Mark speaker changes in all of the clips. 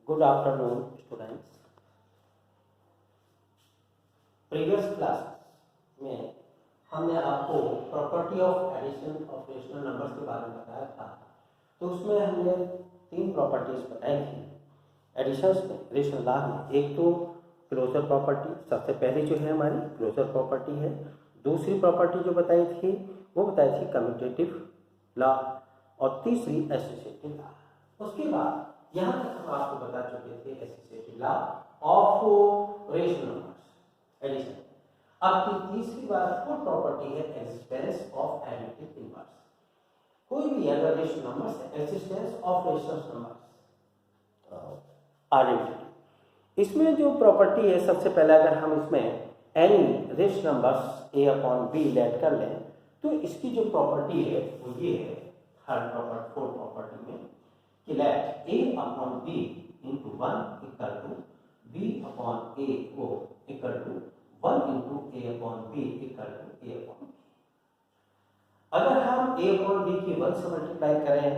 Speaker 1: Good afternoon students. Previous class में हमने आपको property of addition of rational numbers के बारे में बताया था। तो उसमें हमने 3 प्रॉपर्टीज बताई थी एडिशंस में, रेशनल लॉ में। एक तो क्लोजर प्रॉपर्टी, सबसे पहली जो है हमारी क्लोजर प्रॉपर्टी है। दूसरी प्रॉपर्टी जो बताई थी वो बताई थी कम्यूटेटिव लॉ, और तीसरी एसोसिएटिव लॉ। उसके बाद यहाँ तक हम आपको बता चुके थे associative law of rational numbers addition. अब की तीसरी बात वो प्रॉपर्टी है एक्जिस्टेंस ऑफ एडिटिव इनवर्स। कोई भी अगर रेशनल नंबर्स है, existence of rational numbers identity. इसमें जो प्रॉपर्टी है, सबसे पहले अगर हम इसमें any rational numbers a upon b let कर लें तो इसकी जो प्रॉपर्टी है वो ये है, थर्ड प्रॉपर्टी, फोर्थ प्रॉपर्टी में कि let a upon b into 1 equal to b upon a को equal to 1 into a upon b equal to a upon b। अगर हम a अपॉन b की 1 से मल्टीप्लाई करें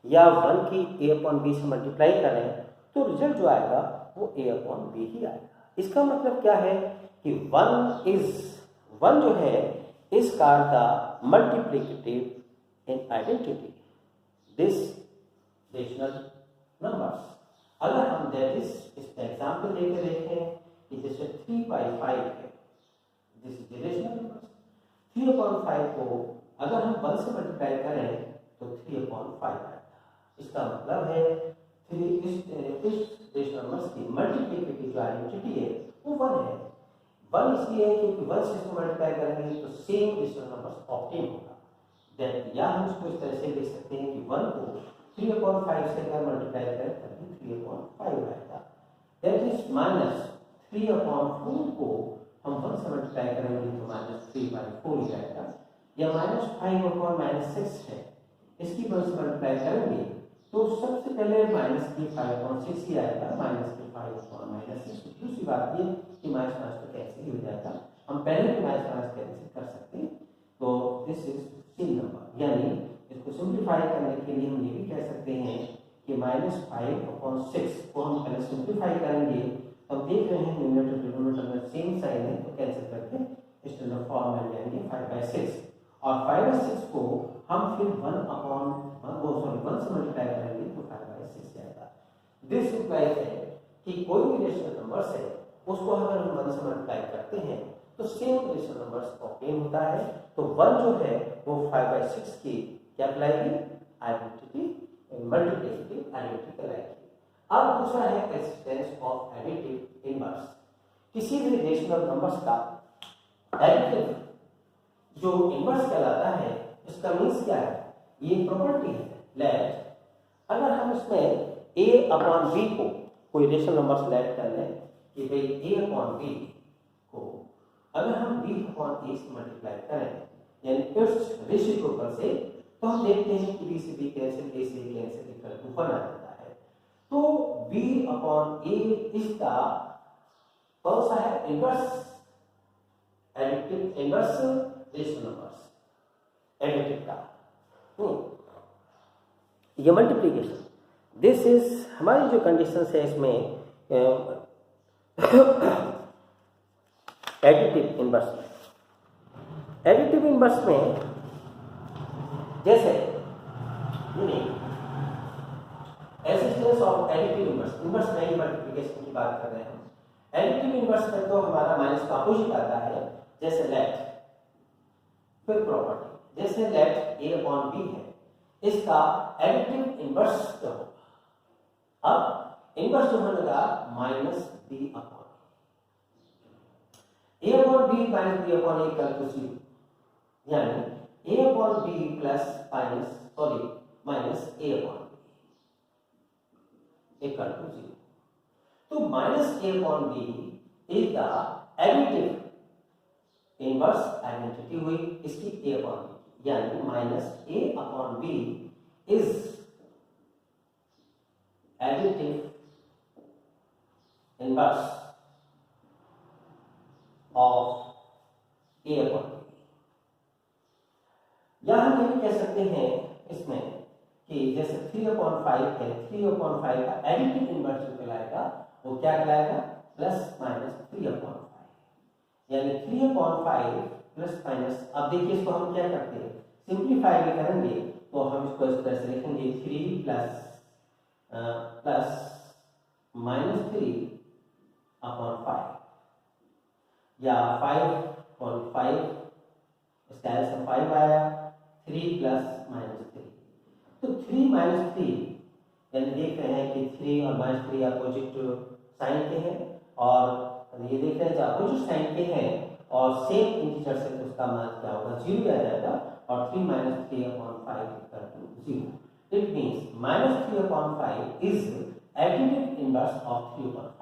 Speaker 1: या 1 की a अपॉन b से मल्टीप्लाई करें तो रिजल्ट जो आएगा वो a अपॉन b ही आएगा। इसका मतलब क्या है कि 1 जो है इस कार का multiplicative in identity this rational numbers. अगर हम दैट इज इस एग्जांपल लेके देखें कि जैसे 3/5 है, दिस इज रेशनल नंबर्स। 3/5 को अगर हम 1 से मल्टीप्लाई करें तो 3/5 आएगा। इसका मतलब है इस रेशनल नंबर्स की मल्टीप्लिकेटिव जो आइडेंटिटी है वो 1 है। 1 इसलिए है क्योंकि 1 से इसको मल्टीप्लाई करेंगे तो सेम रेशनल नंबर्स ऑब्टेन होगा। देन या हम इसको इस तरह से लिख सकते हैं कि 1 को 3/5 से अगर मल्टीप्लाई करें तभी 3/5 आएगा। दैट इज माइनस 3/4 को हम 1 से मल्टीप्लाई करेंगे तो -3/4 ही आएगा। या -5/6 है, इसकी 1 से मल्टीप्लाई करेंगे तो सबसे पहले -5/6 ही आएगा, -5/6। दूसरी बात ये कि -5 तो कैंसिल हो जाएगा, हम पहले भी -5 कैंसिल कर सकते हैं। तो दिस इज सी नंबर, यानी इसको सिंप्लीफाई करने के लिए हम ये भी कह सकते हैं कि -5/6 को हम पहले सिंप्लीफाई करेंगे। अब देख रहे हैं न्यूमरेटर डिनोमिनेटर में सेम साइन है तो कैंसिल करके स्टैंडर्ड फॉर्म में लेंगे 5/6, और 5/6 को हम फिर 1 से मल्टीप्लाई करेंगे तो 5/6 आएगा। दिस इंप्लाइज है कि कोई भी रेशनल नंबर्स है उसको अगर हम 1 से मल्टीप्लाई करते हैं तो सेम रेशनल नंबर्स ऑब्टेन होता है। तो 1 जो है वो 5/6 की क्या कहलाएगी, आइडेंटिटी, मल्टीप्लिकेटिव आइडेंटिटी कहलाएगी। अब दूसरा है एक्जिस्टेंस ऑफ एडिटिव इनवर्स। किसी भी रेशनल नंबर्स का एडिटिव जो इनवर्स कहलाता है, इसका मीन्स क्या है, ये प्रॉपर्टी है। लेट अगर हम इसमें a अपॉन b को कोई रेशनल नंबर सेलेक्ट कर लें कि भाई a अपॉन b को अगर हम b अपॉन a से मल्टीप्लाई करें यानी इस रेसिप्रोकल से, तो हम देखते हैं कि b से b कैंसिल, a से a कैंसिल, इक्वल टू 1 आ जाता है। तो b अपॉन a इसका कौन सा है, inverse additive, inverse rational numbers additive का ये मल्टीप्लिकेशन। दिस इज हमारी जो कंडीशन है इसमें एडिटिव इनवर्स में। एडिटिव इनवर्स में जैसे existence of additive inverse, inverse नहीं मल्टीप्लिकेशन की बात कर रहे हैं हम। एडिटिव इनवर्स में तो हमारा माइनस का अपोजिट आता है, जैसे लेट, फिर प्रॉपर्टी जैसे लेट a अपॉन b है, इसका एडिटिव इनवर्स क्या होगा। अब इनवर्स जो बनेगा -b upon a upon b minus b upon a equal to 0, यानी a upon b plus minus a upon b equal to 0। तो -a upon b is the additive inverse identity हुई इसकी a upon b, यानी -a upon b is additive inverse of a upon b। या हम ये भी कह सकते हैं इसमें कि जैसे 3/5 है, 3/5 का एडिटिव इनवर्स जो कहलाएगा वो क्या कहलाएगा, प्लस माइनस 3/5, यानी 3/5 प्लस माइनस। अब देखिए इसको हम क्या करते हैं, सिंप्लीफाई भी करेंगे तो हम इसको इस तरह से लिखेंगे 3 प्लस माइनस 3/5 या 5/5, इसका आंसर 5 आया, 3 प्लस माइनस 3। तो 3 माइनस 3 यानी देख रहे हैं कि 3 और माइनस 3 अपोजिट साइन के हैं, और ये देख रहे हैं जो अपोजिट साइन के हैं और सेम इंटीजर से, तो उसका मान क्या होगा, 0 आ जाएगा, और 3 minus 3/5 equal to 0। It means minus 3/5 is additive inverse of 3/5।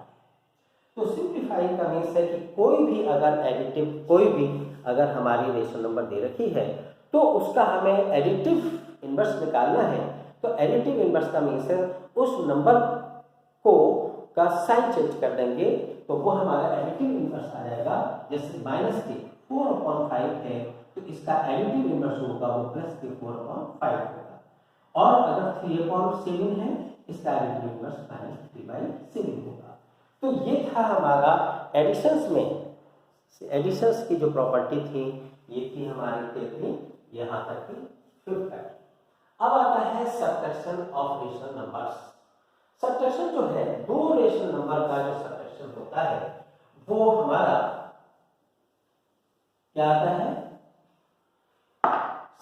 Speaker 1: तो सिंप्लीफाई का मीन्स है कि कोई भी अगर हमारी रेशनल नंबर दे रखी है तो उसका हमें एडिटिव इनवर्स निकालना है। तो एडिटिव इनवर्स का मीन्स है उस नंबर को का साइन चेंज कर देंगे तो वो हमारा एडिटिव इनवर्स आ जाएगा। जैसे माइनस के 4/5 है तो इसका एडिटिव इनवर्स होगा वो प्लस के 4/5 होगा, और अगर 3/7 है इसका एडिटिव इनवर्स माइनस 3/7 होगा। तो ये था हमारा एडिशंस में, एडिशंस की जो प्रॉपर्टी थी ये थी हमारी कितनी, यहाँ तक की 5th फैक्ट। अब आता है subtraction of rational numbers. Subtraction जो है दो रेशनल नंबर का जो सब्ट्रैक्शन होता है वो हमारा क्या आता है,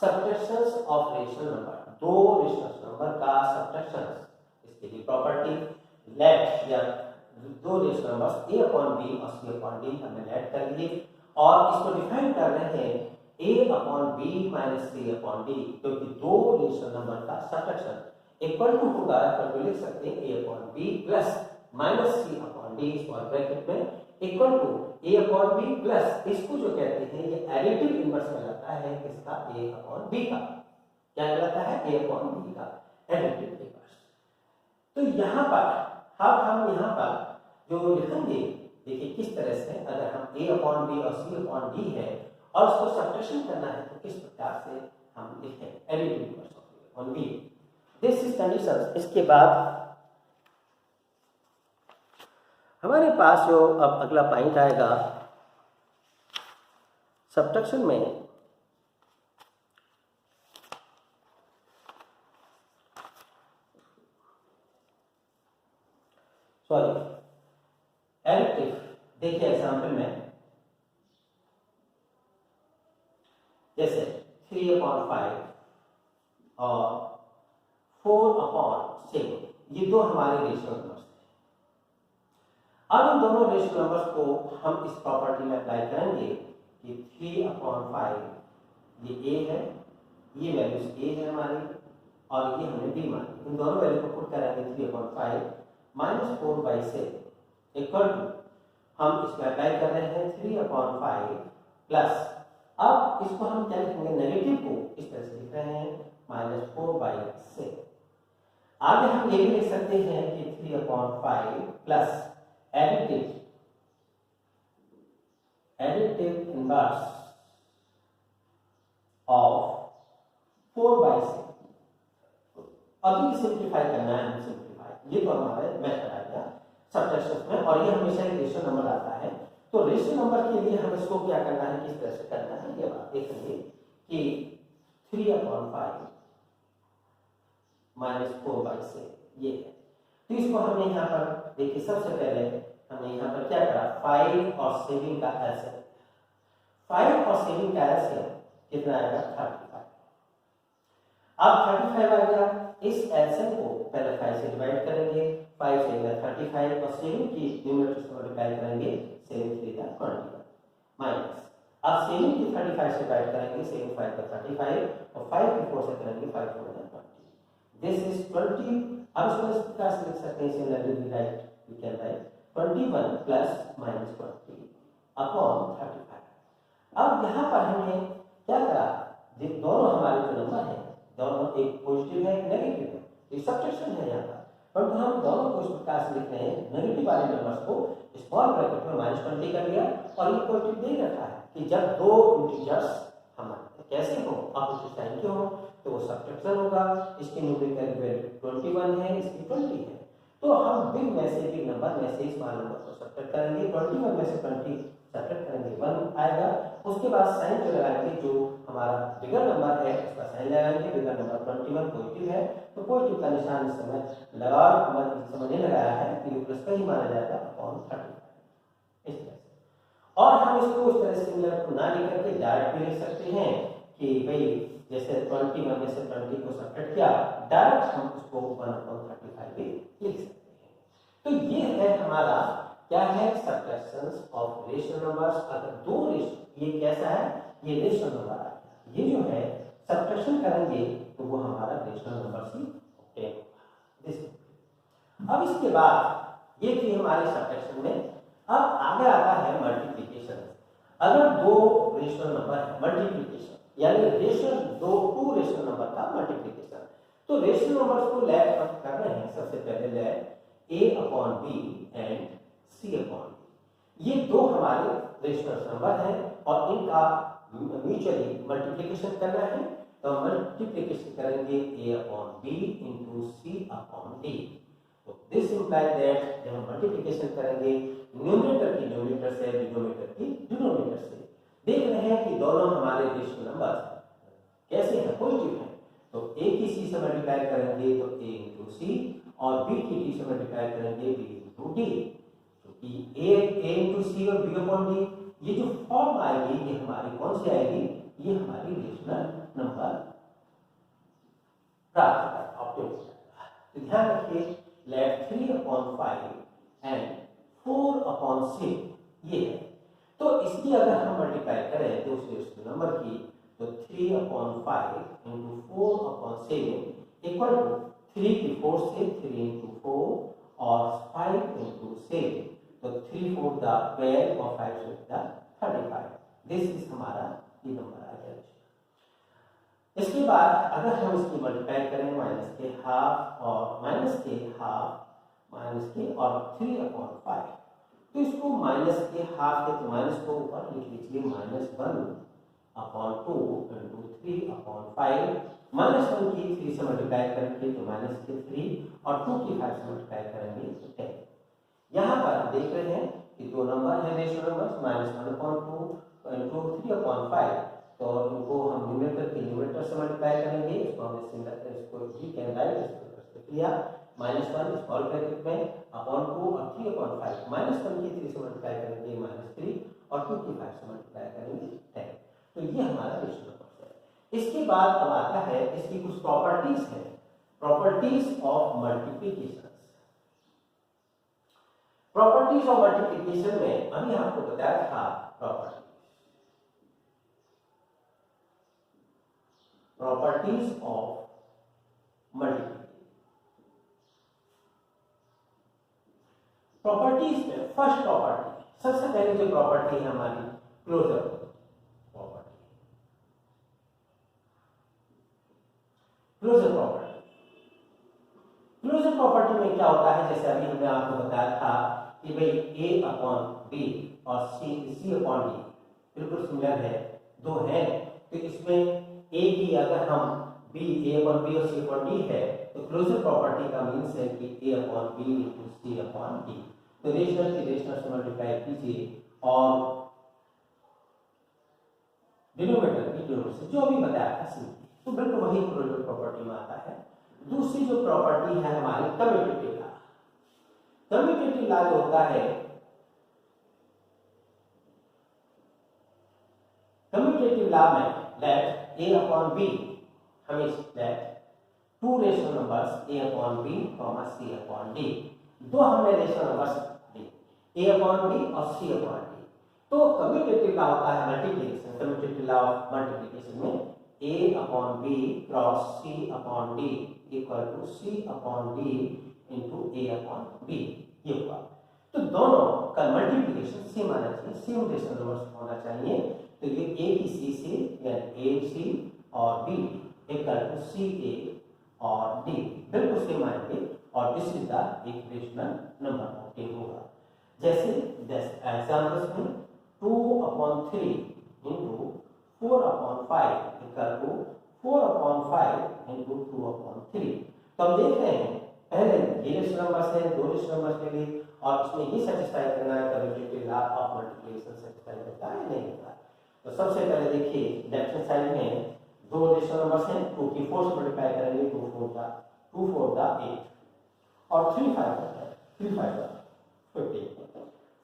Speaker 1: सब्ट्रैक्शंस ऑफ रेशनल नंबर, दो रेशनल नंबर का सब्ट्रैक्शन। इसके लिए प्रॉपर्टी लेट या दो रेशनल नंबर्स a/b और c/d हमें लेट कर लिए, और इसको डिफाइन कर रहे हैं a/b माइनस c/d, क्योंकि दो रेशनल नंबर का सब्ट्रैक्शन इक्वल टू होगा, तो लिख सकते हैं a/b plus minus c/d square bracket में इक्वल टू a/b प्लस, इसको जो कहते हैं ये एडिटिव इनवर्स कहलाता है इसका a/b का, क्या कहलाता है, a/b का एडिटिव इनवर्स। तो यहाँ पर अब हम यहाँ पर जो लिखेंगे, देखिए किस तरह से, अगर हम a/b और c/d है और उसको सब्ट्रैक्शन करना है तो किस प्रकार से हम लिखें additive inverse of a/b। This is condition. इसके बाद हमारे पास जो अब अगला पॉइंट आएगा सब्ट्रैक्शन में, सॉरी एडिटिव। देखिए एग्जांपल में जैसे 3/5 और 4/7, ये दो हमारे रेशनल नंबर्स हैं। अब इन दोनों रेशनल नंबर्स को हम इस प्रॉपर्टी में अप्लाई करेंगे कि 3/5 ये a है, ये वैल्यूज a है हमारी, और ये हमने b मानी। इन दोनों वैल्यू को पुट करेंगे 3/5 माइनस 4/7 इक्वल टू, हम इसमें अप्लाई कर रहे हैं 3/5 प्लस, अब इसको हम क्या लिखेंगे, नेगेटिव को इस तरह से लिख रहे हैं माइनस 4/7। आगे हम ये भी लिख सकते हैं कि 3/5 प्लस एडिटिव इनवर्स ऑफ 4/7। अभी सिंप्लीफाई करना है, हम सिंप्लीफाई, ये तो हमारे मेथड आ गया सब्ट्रैक्शन में, और ये हमेशा एक रेशनल नंबर आता है। तो रेशनल नंबर के लिए हम इसको क्या करना है, किस तरह से करना है, ये बात देखेंगे कि 3/5 माइनस 4/7 ये है। तो इसको हमने यहाँ पर देखिए, सबसे पहले हमने यहाँ पर क्या करा, 5 और 7 का एलसीएम, 5 और 7 का एलसीएम कितना आएगा, 35। अब 35 आ गया, इस एलसीएम को पहले 5 से डिवाइड करेंगे, 5 से 35 और 7 की न्यूमरेटर से मल्टीप्लाई करेंगे, 7 3 का 21 माइनस, अब 7 की 35 से डिवाइड करेंगे, 7 5 का 35 और 5 की 4 से करेंगे, 5 4 का 20। This is 20। अब इसको इस प्रकार से लिख सकते हैं, similarly write we can write 21 plus minus 20 upon 35। अब यहाँ पर हमने क्या करा, दोनों हमारे जो नंबर है दोनों एक पॉजिटिव है एक नेगेटिव है, ये सब्ट्रैक्शन है यहाँ पर, परंतु हम दोनों को इस प्रकार से लिख रहे हैं, नेगेटिव वाले नंबर्स को स्मॉल ब्रैकेट में माइनस 20 कर लिया, और ये पॉजिटिव दे रखा है कि जब दो इंटीजर्स हमारे कैसे हो, अपोजिट साइन के हो, तो वो सब्ट्रैक्शन होगा। इसकी न्यूमेरिकल वैल्यू 21 है, इसकी 20 है। तो हम बिग में से बिग नंबर में से स्मॉल नंबर को सब्ट्रैक्ट करेंगे। 21 में से 20 सब्ट्रैक्ट करेंगे 1 आएगा। उसके बाद साइन जो लगाएंगे, जो हमारा बिगर नंबर है उसका साइन लगाएंगे। बिगर नंबर 21 पॉजिटिव है तो पॉजिटिव का निशान इस समय लगा, समझ नहीं लगाया है तो ये प्लस का ही माना जाएगा अपॉन 35 इस तरह से। और हम इसको इस तरह से सिमिलर को ना लेकर के डायरेक्ट भी लिख सकते हैं कि भाई जैसे 21 में से 20 को सब्ट्रैक्ट किया, डायरेक्ट हम उसको 1/35 भी लिख सकते हैं। तो ये है हमारा क्या है, सब्ट्रैक्शंस ऑफ रेशनल नंबर्स। अगर दो रेशनल, ये कैसा है, ये रेशनल नंबर आ गया, ये जो है सब्ट्रैक्शन करेंगे तो वो हमारा रेशनल नंबर ही ऑब्टेन होगा। अब इसके बाद ये थी हमारे सब्ट्रैक्शन में। अब आगे आता है मल्टीप्लिकेशन। अगर दो रेशनल नंबर है, मल्टीप्लिकेशन यानी रेशनल टू रेशनल नंबर का मल्टीप्लिकेशन। तो रेशनल नंबर्स को लैब कर रहे हैं। सबसे पहले लैब a/b एंड c/b। ये दो हमारे रेशनल नंबर हैं और इनका म्यूचुअली मल्टीप्लिकेशन करना है। तो मल्टीप्लिकेशन करेंगे a/b इंटू c/d। तो दिस इंप्लाइज दैट जब हम मल्टीप्लिकेशन करेंगे न्यूमरेटर की न्यूमरेटर से, डिनोमिनेटर की डिनोमिनेटर से, देख रहे हैं कि दोनों हमारे रेशनल नंबर कैसे हैं, पॉजिटिव हैं। तो a की c से मल्टीप्लाई करेंगे तो a इंटू सी, और b की d से मल्टीप्लाई करेंगे b इंटू डी। क्योंकि a इंटू सी और b अपॉन d, ये जो फॉर्म आएगी ये हमारी कौन सी आएगी, ये हमारी रेशनल नंबर प्राप्त कर ऑब्टेन। तो ध्यान रखिए, लेट 3/5 एंड 4/6 ये है। तो इसकी अगर हम मल्टीप्लाई करें तो उस नंबर की, तो 3/5 इंटू 4/7 इक्वल टू 3 की 4 से 3 इंटू 4 और 5 इंटू 7, तो 3 4 द 12 और 5 6 द 35। दिस इज हमारा ये नंबर आ गया। इसके बाद अगर हम इसकी मल्टीप्लाई करें माइनस के हाफ और 3/5, तो इसको माइनस के हाफ के, तो माइनस को ऊपर लिख लीजिए, -1/2 इंटू 3/5। -1 की 3 से मल्टीप्लाई करेंगे तो माइनस के 3 और 2 की 5 से मल्टीप्लाई करेंगे तो 10। यहाँ पर हम देख रहे हैं कि दो नंबर है रेशनल नंबर्स, -1/2 इंटू 3/5। तो इनको हम न्यूमरेटर के न्यूमरेटर से मल्टीप्लाई करेंगे। इसको हमने सिंगल, इसको भी कैन राइट किया, -1 स्मॉल ब्रैकेट में अपॉन 2 और 3/5। -1 की 3 से मल्टीप्लाई करेंगे -3 और 2 की 5 से मल्टीप्लाई करेंगे 10। तो ये हमारा रेशनल नंबर है। इसके बाद अब आता है इसकी कुछ प्रॉपर्टीज है, properties of multiplication. Properties of multiplication में अभी आपको बताया था प्रॉपर्टीज ऑफ मल्टीप्लिकेशन। प्रॉपर्टीज में फर्स्ट प्रॉपर्टी, सबसे पहले जो प्रॉपर्टी है हमारी क्लोजर प्रॉपर्टी। क्लोजर प्रॉपर्टी में क्या होता है, जैसे अभी हमने आपको बताया था कि भाई a/b और c/d बिल्कुल सिमिलर है, दो है। तो इसमें a की अगर हम a/b और c/d है तो क्लोजर प्रॉपर्टी का मीन्स है कि a/b इंटू c/d। तो रेशनल की रेशनल से मल्टीप्लाई कीजिए और डिनोमिनेटर की डिनोमिनेटर से, जो भी बताया था सी, तो बिल्कुल वही क्लोजर प्रॉपर्टी में आता है। दूसरी जो प्रॉपर्टी है हमारी कम्यूटेटिव लॉ। कम्यूटेटिव लॉ जो होता है, कम्यूटेटिव लॉ में लेट a/b, हमेशा late two rational numbers a/b, c/d, दो हमने रेशनल नंबर्स ली a/b और c/d। तो कम्यूटेटिव लॉ होता है multiplication. Commutative law of multiplication में a/b cross c/d equal to c/d into a/b, ये हुआ। तो दोनों का मल्टीप्लिकेशन सेम आना चाहिए, सेम रेशनल नंबर्स होना चाहिए। तो ये a की c से, यानी a/c और b इक्वल टू c/a और d बिल्कुल सेम आएंगे और this is the equational number obtain होगा। जैसे एग्जांपल्स में 2/3 इंटू 4/5 इक्वल टू 4/5 इंटू 2/3। तो हम देख रहे हैं पहले ये रेशनल नंबर्स है, दो रेशनल नंबर्स के लिए, और इसमें ये सेटिस्फाई करना है commutative law of multiplication satisfy करता है नहीं होता। तो सबसे पहले देखिए लेफ्ट हैंड साइड में दो रेशनल नंबर्स हैं, 2 की 4 से मल्टीप्लाई करेंगे, 2 4 दा 8 और 3 5 दा 15,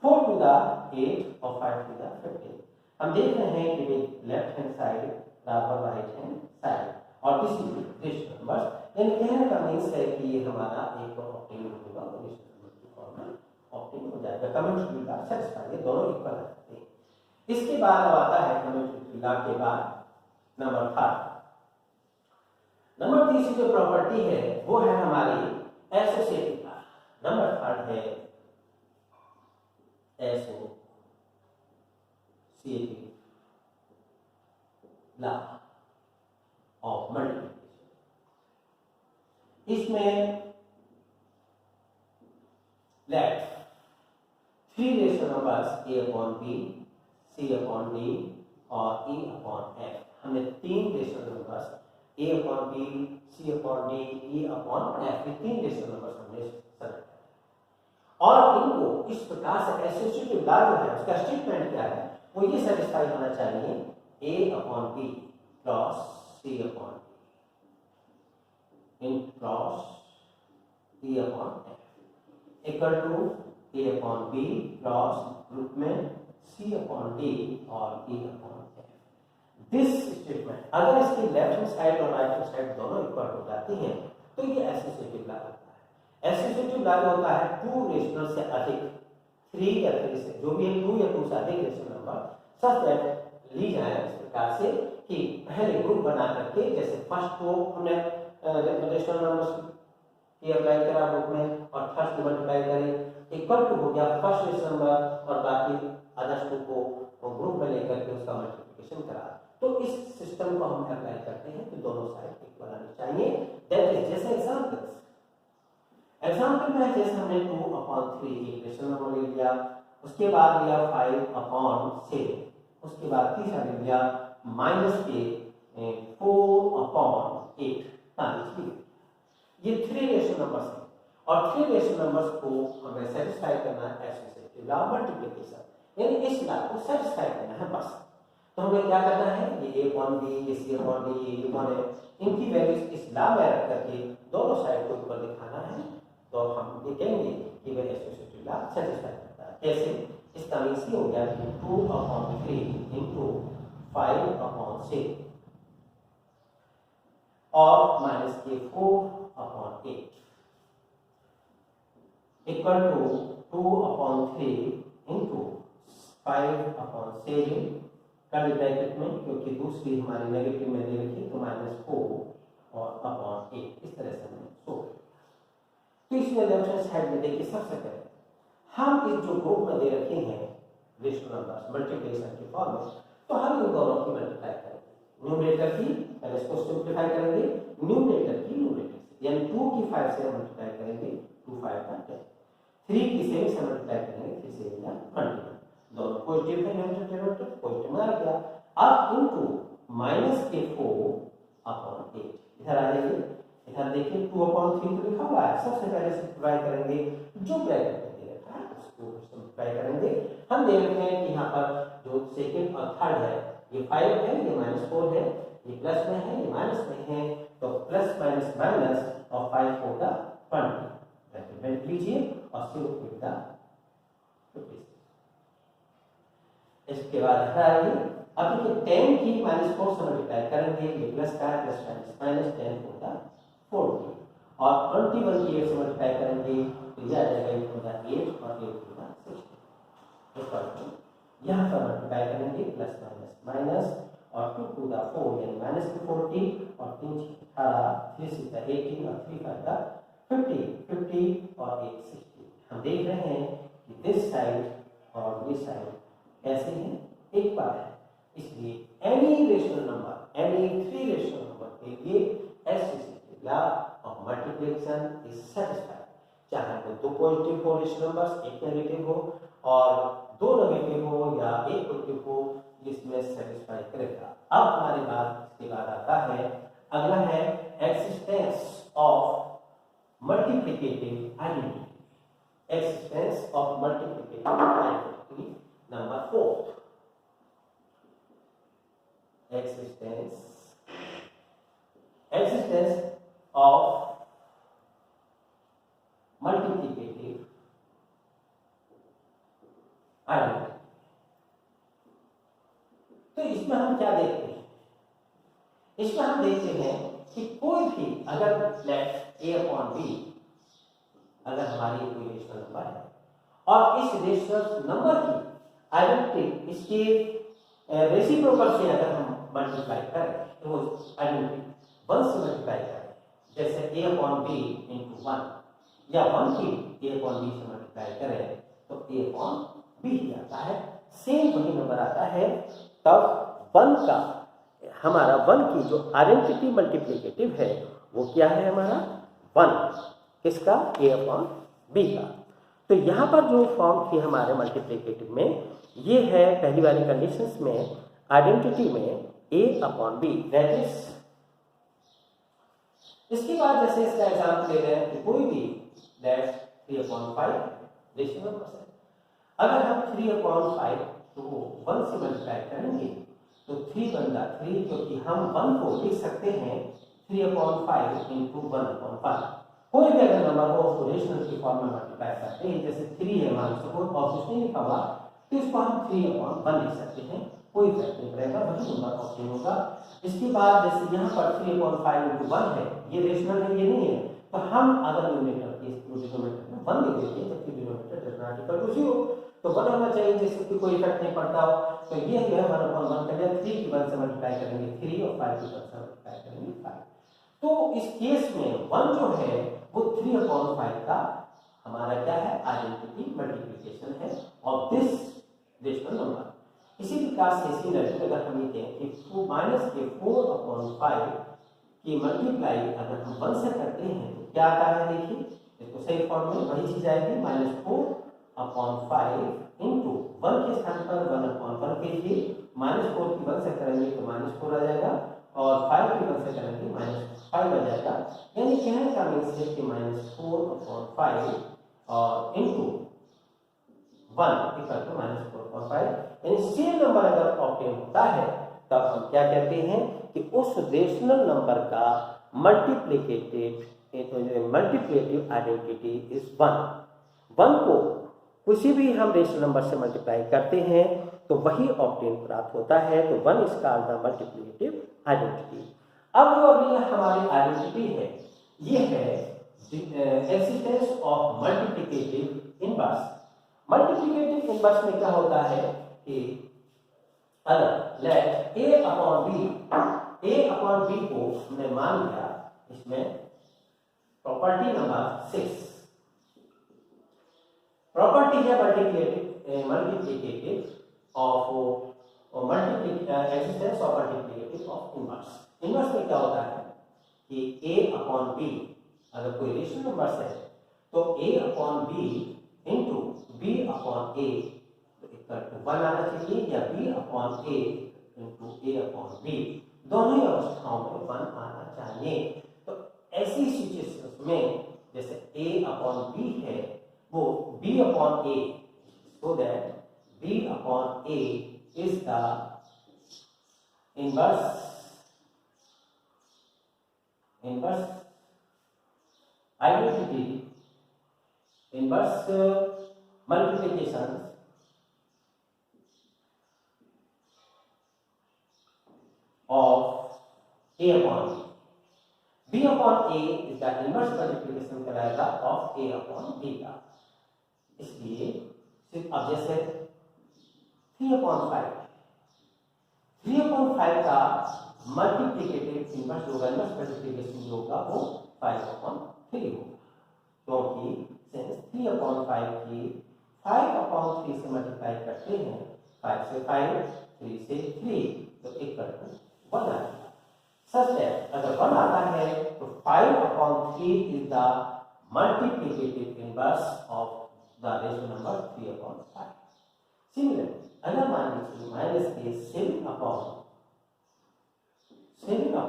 Speaker 1: 4 टू दा 8 और 5 टू दा 15। हम देख रहे हैं कि लेफ्ट हैंड साइड बराबर राइट हैंड साइड, और किसी रेशनल नंबर्स, यानी कहने का मीन्स है कि ये हमारा एक ऑक्टेव होगा, रेशनल नंबर की फॉर्म में ऑक्टेव हो जाएगा। कम्यूटेटिव लॉ सेटिस्फाई, ये दोनों इक्वल रहते हैं। इसके बाद अब आता है कम्यूटेटिव लॉ के बाद नंबर 3। नंबर 3 जो प्रॉपर्टी है वो है हमारी एसोसिएटिव लॉ। नंबर 3 है एसोसिएटिव लॉ ऑफ मल्टीप्लिकेशन। इसमें let 3 rational numbers a upon b, c upon d और e upon f। हमने 3 rational numbers a upon b, c upon d, e upon f, ये 3 rational numbers हमने select किया और इनको इस प्रकार से एसोसिएटिव लॉ जो है उसका स्टेटमेंट क्या है, वो ये सेटिस्फाई होना चाहिए a upon b plus c upon d in cross e upon f equal to a upon b cross group में c upon d और e upon f। This statement अगर इसकी लेफ्ट हैंड साइड और right hand side दोनों equal हो जाती हैं तो ये एसोसिएटिव लॉ होता है। एसोसिएटिव लॉ होता है 2 रेशनल से अधिक, 3 या 3 से जो भी है 2 या 2 से अधिक रेशनल नंबर सच दैट ली जाए इस प्रकार से कि पहले ग्रुप बना करके, जैसे फर्स्ट को हमने रेशनल नंबर्स की अप्लाई करा ग्रुप में और फर्स्ट मल्टीप्लाई करें, इक्वल टू हो गया फर्स्ट रेशनल नंबर और बाकी अदर्स को ग्रुप में लेकर के उसका मल्टीप्लिकेशन करा। तो इस सिस्टम को हम अप्लाई करते हैं कि दोनों साइड इक्वल आनी चाहिए। दैट इज जैसे एग्जांपल में जैसे हमने 2/3 एक रेशनल नंबर ले लिया, उसके बाद लिया 5/6, उसके बाद तीसरा ले लिया -4/8 ये 3 रेशनल नंबर्स हैं और 3 रेशनल नंबर्स को हमें सेटिस्फाई करना है एसोसिएटिव लॉ मल्टीप्लिकेशन, यानी इस लॉ को सेटिस्फाई करना है बस। तो हमें क्या करना है, ये a upon b, ये c upon d, ये e upon f, इनकी वैल्यूज इस लॉ में रख करके दोनों साइड को इक्वल दिखाना है। तो हम ये कहेंगे कि वह एसोसिएटिव लॉ सेटिस्फाई करता है। कैसे? इसका मीन्स ये हो गया कि 2/3 इंटू 5/6 और माइनस के 4/8 equal to 2/3 into 5/7 curly bracket में, क्योंकि दूसरी हमारी नेगेटिव में दे रखी तो -4 और /8 इस तरह से हमने सो। तो इसमें लेफ्ट हैंड साइड में देखिए सबसे पहले हम इस जो ग्रुप में दे रखे हैं रेशनल नंबर्स मल्टीप्लिकेशन के फॉर्म में, तो हम इन दोनों की मल्टीप्लाई करेंगे। न्यूमरेटर की पहले इसको सिंप्लीफाई करेंगे, न्यूमरेटर की न्यूमरेटर से, यानी 2 की 5 से मल्टीप्लाई करेंगे 2 5 का 10, 3 की 7 से मल्टीप्लाई करेंगे 3 7 का 21, दोनों पॉजिटिव है, न्यूमरेटर पॉजिटिव में आ गया। अब इनटू -4/8 इधर आ जाइए, इधर देखिए 2/3 तो लिखा हुआ है, सबसे पहले सिंप्लीफाई करेंगे जो ब्रैकेट में दे रखा है उसको सिंप्लीफाई करेंगे। हम देख रहे हैं कि यहाँ पर जो सेकंड और थर्ड है ये 5 है, ये -4 है, ये प्लस में है, ये माइनस में है, तो प्लस माइनस माइनस और 5 होगा 20, ब्रैकेट लीजिए और 0 होगा 56। इसके बाद आइए अब देखिए 10 की -4 से मल्टीप्लाई करेंगे, ये प्लस का प्लस माइनस माइनस 10 होगा 40 और 21 की 8 से मल्टीप्लाई करेंगे तो ये आ जाएगा 8 होगा 8 और 8 होगा 60। यहाँ पर मल्टीप्लाई करेंगे प्लस माइनस माइनस और 2 टू द 4 यानी -40 और 3 18 3 6 18 और 3 5 50 और 8 60। हम देख रहे हैं कि दिस साइड और ये साइड कैसे हैं, एक बार है, इसलिए any rational number, any 3 rational number के लिए associative law of multiplication is satisfied, चाहे वो 2 पॉजिटिव हो रेशनल नंबर्स, एक नेगेटिव हो और 2 नेगेटिव हो या एक पॉजिटिव हो, इसमें सेटिस्फाई करेगा। अब हमारे पास इसके बाद आता है अगला है existence of multiplicative identity, existence of multiplicative identity number 4, existence of multiplicative identity। तो इसमें हम क्या देखते हैं? इसमें हम देखते हैं कि कोई भी अगर लेट a अपॉन b अगर हमारी कोई रेशनल नंबर है और इस रेशनल नंबर की आइडेंटिटी इसके रेसिप्रोकल से अगर हम मल्टीप्लाई करें तो वो आइडेंटिटी 1 से मल्टीप्लाई करें, जैसे a अपॉन b इंटू 1 या 1 की a अपॉन b से मल्टीप्लाई करें तो a अपॉन b ही आता है, सेम वही नंबर आता है। तब 1 का हमारा 1 की जो आइडेंटिटी मल्टीप्लिकेटिव है वो क्या है हमारा 1, किसका a अपॉन b का। तो यहाँ पर जो फॉर्म थी हमारे मल्टीप्लिकेटिव में ये है पहली वाली कंडीशंस में आइडेंटिटी में a upon b, that is. इसके बाद जैसे इसका एग्जाम्पल ले रहे हैं कि कोई भी दैट 3 अपॉन 5 रेशनल नंबर है, अगर हम 3 अपॉन 5 को 1 से मल्टीप्लाई करेंगे तो 3 बनता 3, क्योंकि हम 1 को लिख सकते हैं 3 अपॉन 5 इंटू 1 अपॉन 5। कोई भी अगर नंबर हो उसको रेशनल की फॉर्म में मल्टीप्लाई करते हैं, जैसे 3 है मान सपोज और कुछ नहीं लिखा हुआ तो इसको हम 3 अपॉन 1 लिख सकते हैं, कोई फर्क नहीं पड़ेगा, वही नंबर ऑप्शन होगा। इसके बाद जैसे यहाँ पर 3 अपॉन 5 इंटू 1 है, ये रेशनल है ये नहीं है, तो हम अगर न्यूमरेटर डिनोमिनेटर में 1 लिख देते हैं जबकि denominator does not equal to 0, तो 1 होना चाहिए जैसे कि कोई इफेक्ट नहीं पड़ता हो। तो ये जो है 1 अपॉन 1 कर लिया, 3 की 1 से मल्टीप्लाई करेंगे 3 और 5 की 1 से मल्टीप्लाई करेंगे 5। तो इस केस में 1 जो है वो 3 अपॉन 5 का हमारा क्या है आइडेंटिटी मल्टीप्लिकेशन है ऑफ दिस रेशनल नंबर। इसी प्रकार से इसी नजर अगर हम ये कहें कि -4 अपॉन 5 की मल्टीप्लाई अगर हम 1 से करते हैं तो क्या आता है, देखिए इसको सही फॉर्म में वही चीज आएगी, -4 अपॉन 5 इंटू 1 के स्थान पर 1 अपॉन 1 कीजिए, -4 की 1 से करेंगे तो -4 आ जाएगा और 5 की 1 से करेंगे -5 आ जाएगा। यानी कहने का मीन्स है कि -4 अपॉन 5 और इंटू 1 इक्वल टू -4 अपॉन 5, यानी सेम नंबर अगर ऑब्टेन होता है तब हम क्या कहते हैं कि उस रेशनल नंबर का मल्टीप्लिकेटिव आइडेंटिटी इज 1 को किसी भी हम रेशनल नंबर से मल्टीप्लाई करते हैं तो वही ऑब्टेन प्राप्त होता है, तो 1 is called the multiplicative identity. अब जो अगली हमारी आइडेंटिटी है ये है existence of multiplicative inverse. Multiplicative inverse में क्या होता है कि अगर लेट a अपॉन b को हमने मान लिया, इसमें प्रॉपर्टी नंबर 6 प्रॉपर्टी है multiplicative of existence of multiplicative of inverse. Inverse में क्या होता है कि a अपॉन b अगर कोई रेशनल नंबर है तो a upon b into b upon a equal to 1 आना चाहिए, या b upon a into a upon b, दोनों ही अवस्थाओं में 1 आना चाहिए। तो ऐसी सिचुएशंस में जैसे a अपॉन b है वो b upon a, so that b upon a is the inverse identity, inverse multiplication of a upon b upon a is the inverse multiplication कराएगा of a upon b का। इसलिए सिर्फ अब जैसे 3 upon 5 का multiplicative inverse होगा, inverse multiplication जो होगा वो 5 upon 3 होगा, क्योंकि सिंस 3 upon 5 की 5 upon 3 से मल्टीप्लाई करते हैं, 5 से 5 3 से 3 तो इक्वल टू 1 आ जाएगा। सच है अगर 1 आता है तो 5 upon 3 is the multiplicative inverse of the rational number 3 upon 5। Similarly अगर मान लीजिए -7 अपॉन 15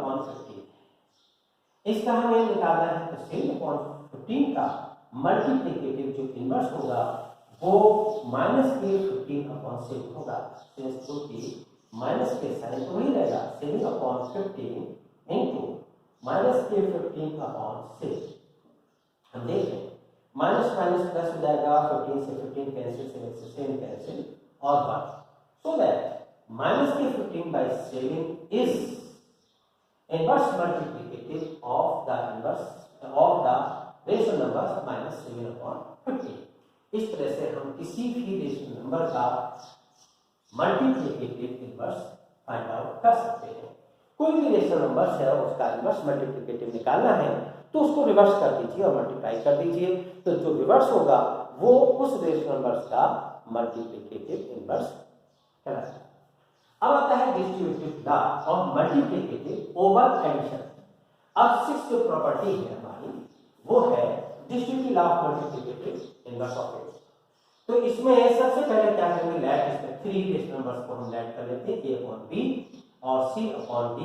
Speaker 1: इसका हमें निकालना है तो 7/15 का मल्टीप्लिकेटिव जो इनवर्स होगा वो -k15/7 होगा। क्योंकि माइनस के साइन तो वही रहेगा 7/15 इंटू -k15/6। हम देख रहे हैं माइनस माइनस प्लस हो जाएगा, 15 से 15 कैंसिल, 7 से 7 कैंसिल और 1, so that -k15/7 is inverse multiplicative of the rational number -7/15। इस तरह से हम किसी भी रेशनल नंबर का मल्टीप्लिकेटिव इनवर्स फाइंड आउट कर सकते हैं। कोई भी रेशनल नंबर है उसका इनवर्स मल्टीप्लिकेटिव निकालना है तो उसको रिवर्स कर दीजिए और मल्टीप्लाई कर दीजिए, तो जो रिवर्स होगा वो उस रेशनल नंबर का मल्टीप्लिकेटिव इनवर्स कहलाता है। अब आता है distributive law of multiplicative over addition. अब 6th जो प्रॉपर्टी है हमारी वो है distributive law of multiplicative inverse of x. तो इसमें सबसे पहले क्या करेंगे, लेट इसमें 3 रेशनल नंबर्स को हम लेट कर लेते हैं, a/b और c/d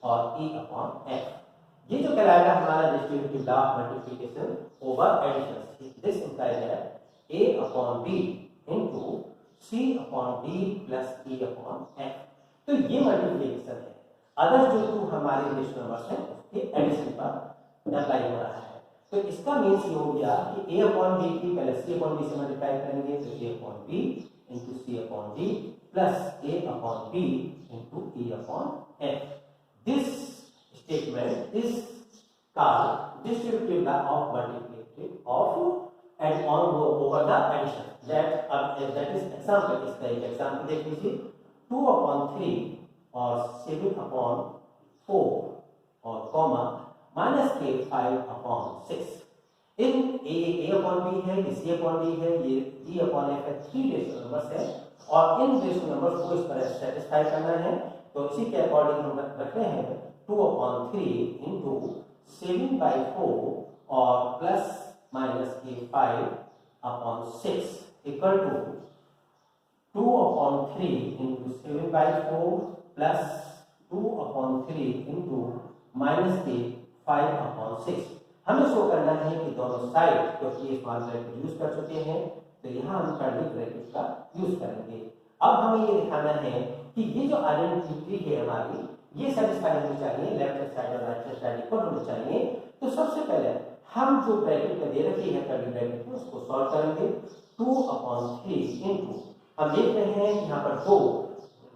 Speaker 1: और e/f। ये जो कहलाएगा हमारा distributive law of multiplication over addition. This implies that a/b into c/d plus e/f। तो ये मल्टीप्लिकेशन है। अदर जो 2 हमारे रेशनल नंबर्स हैं उसके एडिशन पर अप्लाई हो रहा है। तो इसका मीन्स ये हो गया कि a/b की पहले c/d से मल्टीप्लाई करेंगे तो a/b into c/d plus a/b into e/f। This statement is called distributive law of multiplicative of and on over the addition. That is example. इसका एक एग्जाम्पल देख लीजिए, 2/3 और 7/4 और कॉमा -k5/6। इन a/b है, ये c/d है, ये e/f है, 3 रेशनल नंबर्स है और इन रेशनल नंबर्स को इस तरह सेटिस्फाई करना है। तो इसी के अकॉर्डिंग हम रख रहे हैं 2/3 इंटू 7/4 और plus -k5/6 equal to 2/3 into 7/4 plus 2/3 into -k5/6। हमें शो करना है कि दोनों साइड क्योंकि ये स्मॉल ब्रैकेट यूज कर चुके हैं तो यहाँ हम कर्ली ब्रैकेट का यूज करेंगे। अब हमें ये दिखाना है कि ये जो आइडेंटिटी है हमारी ये सेटिस्फाई होनी चाहिए, लेफ्ट हैंड साइड और राइट हैंड साइड इक्वल होनी चाहिए। तो सबसे पहले हम जो ब्रैकेट में दे रखी है कर्ली ब्रैकेट में उसको सॉल्व करेंगे। 2/3 इंटू हम देख रहे हैं यहाँ पर 2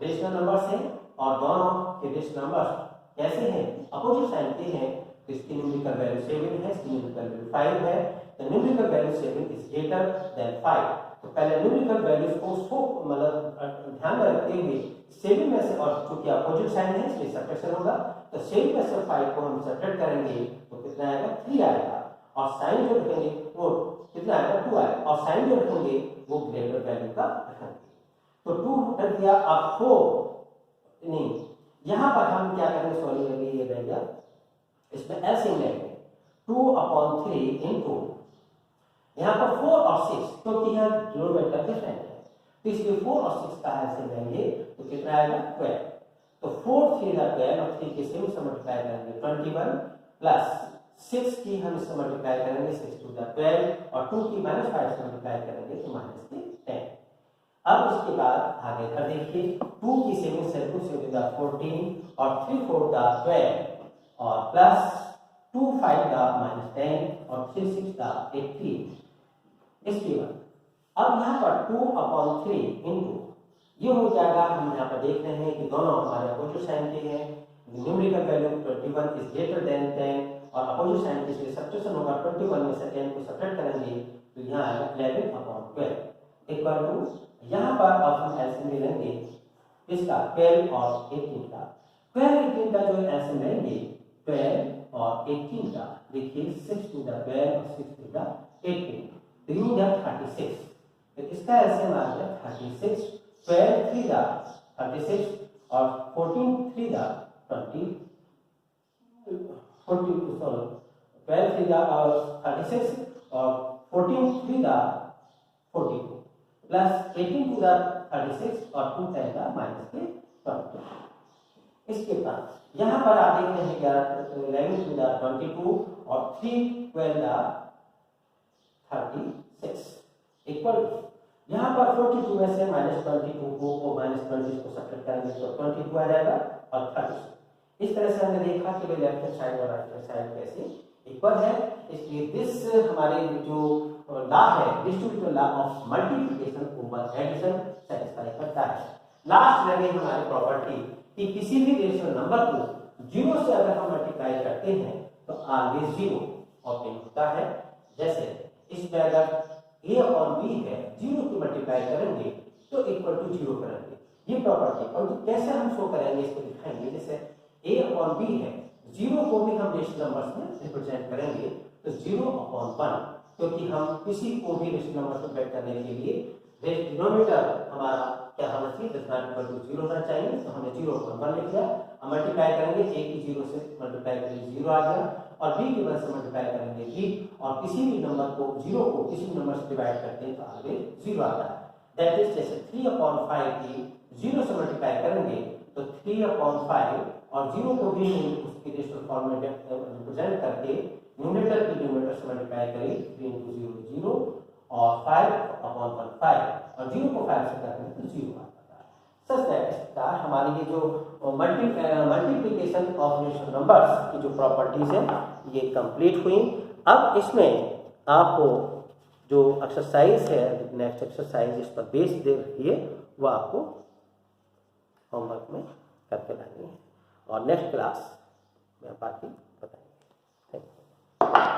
Speaker 1: रेशनल नंबर्स हैं और दोनों के रेशनल नंबर्स कैसे हैं, अपोजिट साइन के हैं। तो इसकी न्यूमेरिकल वैल्यू 7 है, इसकी न्यूमेरिकल वैल्यू 5 है। तो numerical value 7 is greater than 5। तो पहले न्यूमेरिकल वैल्यूज को मतलब ध्यान में रखते हुए 7 में से, और चूंकि अपोजिट साइन है इसलिए सब्ट्रैक्शन होगा, तो 7 में से 5 को हम सब्ट्रैक्ट करेंगे तो कितना आएगा, 3 आएगा। और साइन जो रखेंगे वो कितना आएगा, 2 आएगा। और साइन जो रखेंगे वो ग्रेटर वैल्यू का रखेंगे। तो 2 रख दिया। अब 4 नहीं, यहाँ पर हम क्या करेंगे, सॉरी ये रह गया, इसमें एलसीएम लेंगे 2/3 इंटू यहाँ पर 4 और 6 क्योंकि यहाँ डिनोमिनेटर डिफरेंट है तो इसलिए 4 और 6 का एलसीएम लेंगे तो कितना आएगा, 12। तो 4 3 12 और 3 के 7 से मल्टीप्लाई करेंगे 21 प्लस 6 की हम इससे मल्टीप्लाई करेंगे 6 2 12 और 2 की -5 से मल्टीप्लाई करेंगे तो -10। अब इसके बाद आगे कर देखिए 2 की 7 से 2 से 14 और 3 4 12 और प्लस 2 5 -10 और 3 6 18। इसके बाद अब यहाँ पर 2/3 इंटू ये हो जाएगा, हम यहाँ पर देख रहे हैं कि दोनों हमारे अपोजिट साइन के हैं। Numerical value 21 is greater than 10 और अपोजिट साइन के लिए सब्ट्रैक्शन होगा, 21 में से 10 को सब्ट्रैक्ट करेंगे तो यहाँ आएगा 11/12 इक्वल टू, यहाँ पर अब हम एलसीएम लेंगे इसका 12 और 18 का। 12 18 का जो एलसीएम लेंगे 12 और 18 का, देखिए 6 2 12 और 6 2 18 तो यू गेट 36। तो इसका एलसीएम आ गया 36। 12 3 36 और 14 3 20 14 सॉरी 12 3 36 और 14 3 42 प्लस 18 2 36 और 2 10 -20। इसके बाद यहाँ पर आप देख रहे हैं 11 22 और 3 12 36 इक्वल यहाँ पर 42 में से -22 को -20 को सब्ट्रैक्ट करेंगे तो 22 आ जाएगा और 36। इस तरह से हमने देखा कि भाई लेफ्ट साइड और राइट साइड कैसे इक्वल है। इसलिए दिस हमारे जो लॉ है distributive law of multiplication over addition satisfy करता है। लास्ट रह गई हमारी प्रॉपर्टी कि किसी भी रेशनल नंबर को 0 से अगर हम मल्टीप्लाई करते हैं तो ऑलवेज 0 ऑब्टेन होता है। जैसे इसमें अगर a और b है 0 को मल्टीप्लाई करेंगे तो इक्वल टू 0 करेंगे ये प्रॉपर्टी। और कैसे हम शो करेंगे इसको दिखाएंगे। जैसे a और b है 0 को भी हम रेशनल नंबर्स में रिप्रेजेंट करेंगे तो 0/1 क्योंकि हम किसी को भी रेशनल नंबर को बैक करने के लिए डिनोमिनेटर हमारा क्या होना चाहिए 0 होना चाहिए। तो हमने 0/1 लिख दिया। अब मल्टीप्लाई करेंगे a की 0 से मल्टीप्लाई करेंगे 0 आ गया और b की 1 से मल्टीप्लाई करेंगे b और किसी भी नंबर को 0 को किसी भी नंबर से डिवाइड करते हैं तो ऑलवेज 0 आता है। दैट इज जैसे 3/5 की 0 से मल्टीप्लाई करेंगे तो 3/5 और 0 को भी उसकी रेशनल फॉर्म में रिप्रेजेंट करके न्यूमरेटर की न्यूमरेटर से मल्टीप्लाई करें 3 × 0 0 और 5/1 5 और 0 को 5 से करते हैं तो 0 आता है। सच दैट हमारी ये जो मल्टीप्लिकेशन ऑफ रेशनल नंबर्स की जो प्रॉपर्टीज है ये कंप्लीट हुई। अब इसमें आपको जो एक्सरसाइज है नेक्स्ट एक्सरसाइज इस पर बेस दे रही है वो आपको होमवर्क में करके लानी है और नेक्स्ट क्लास में बाकी बताएंगे।